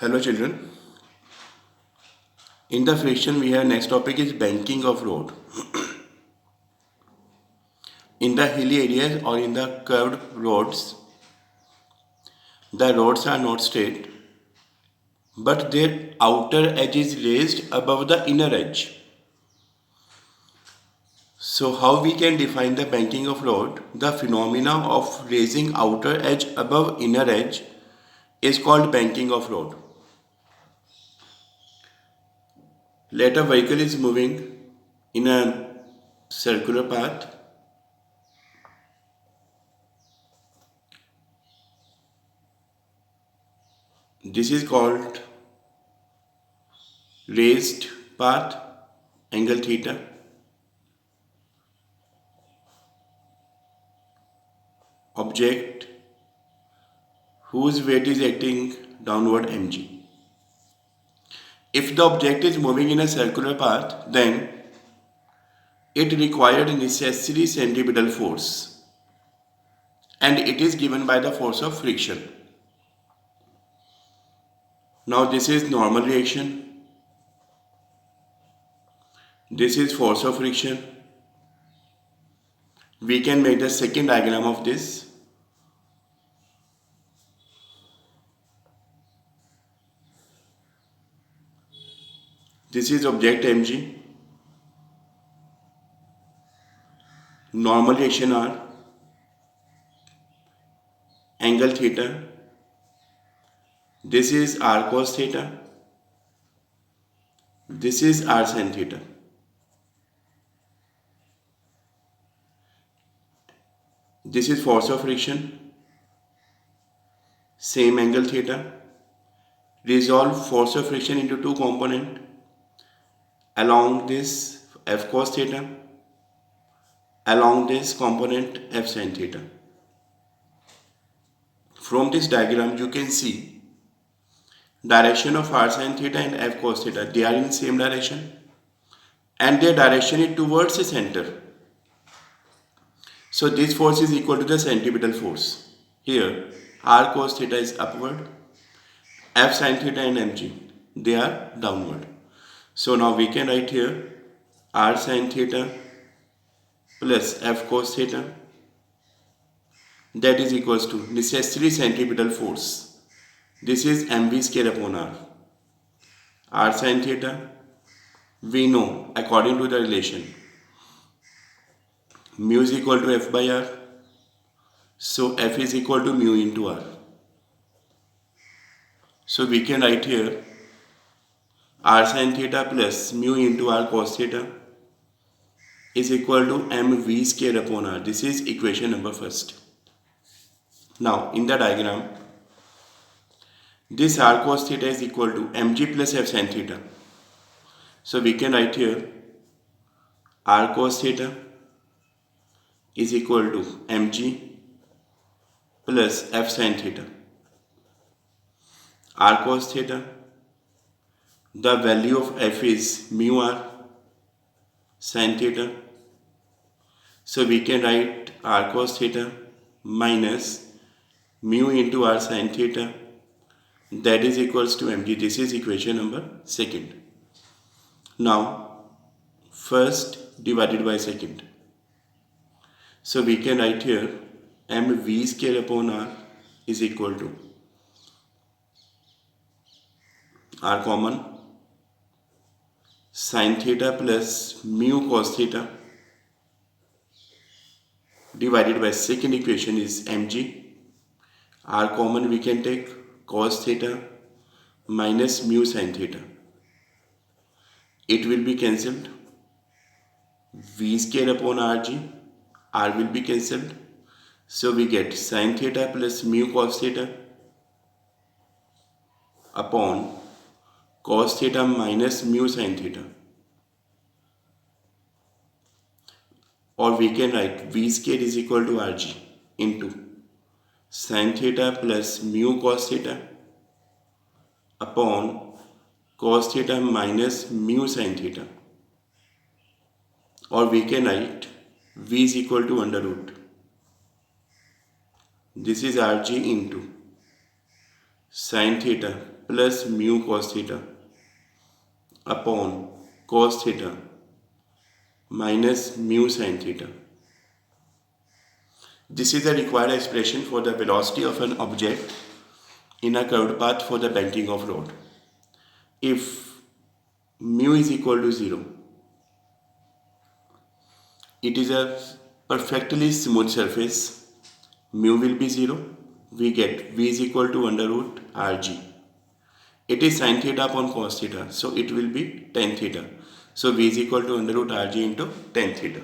Hello children. In the fraction we have next topic is banking of road. In the hilly areas or in the curved roads, the roads are not straight, but their outer edge is raised above the inner edge. So how we can define the banking of road? The phenomena of raising outer edge above inner edge is called banking of road. Let a vehicle is moving in a circular path. This is called raised path, angle theta. Object whose weight is acting downward mg. If the object is moving in a circular path, then it required necessary centripetal force, and it is given by the force of friction. Now this is normal reaction, this is force of friction. We can make the second diagram of this. This is object mg, normal reaction r, angle theta. This is r cos theta, this is r sin theta. This is force of friction, same angle theta. Resolve force of friction into two components. Along this f cos theta, along this component f sin theta. From this diagram you can see direction of r sin theta and f cos theta, they are in same direction and their direction is towards the center. So this force is equal to the centripetal force. Here r cos theta is upward, f sin theta and mg, they are downward. So now we can write here r sin theta plus f cos theta, that is equals to necessary centripetal force. This is mv square upon r. R sin theta, we know according to the relation mu is equal to f by r. So f is equal to mu into r. So we can write here r sin theta plus mu into r cos theta is equal to mv square upon r. This is equation number first. Now in the diagram, this r cos theta is equal to mg plus f sin theta. So we can write here r cos theta is equal to mg plus f sin theta. R cos theta, the value of f is mu r sin theta. So we can write r cos theta minus mu into r sin theta, that is equals to mg. This is equation number second. Now first divided by second. So we can write here mv square upon r is equal to r common sin theta plus mu cos theta divided by second equation is mg. R common we can take cos theta minus mu sin theta. It will be cancelled. V square upon rg, r will be cancelled. So we get sin theta plus mu cos theta upon cos theta minus mu sin theta. Or we can write v square is equal to rg into sin theta plus mu cos theta upon cos theta minus mu sin theta. Or we can write v is equal to under root. This is rg into sin theta plus mu cos theta upon cos theta minus mu sin theta. This is the required expression for the velocity of an object in a curved path for the bending of rod. If mu is equal to 0, it is a perfectly smooth surface. Mu will be 0. We get V is equal to under root Rg. It is sin theta upon cos theta, so it will be tan theta. So V is equal to under root Rg into tan theta.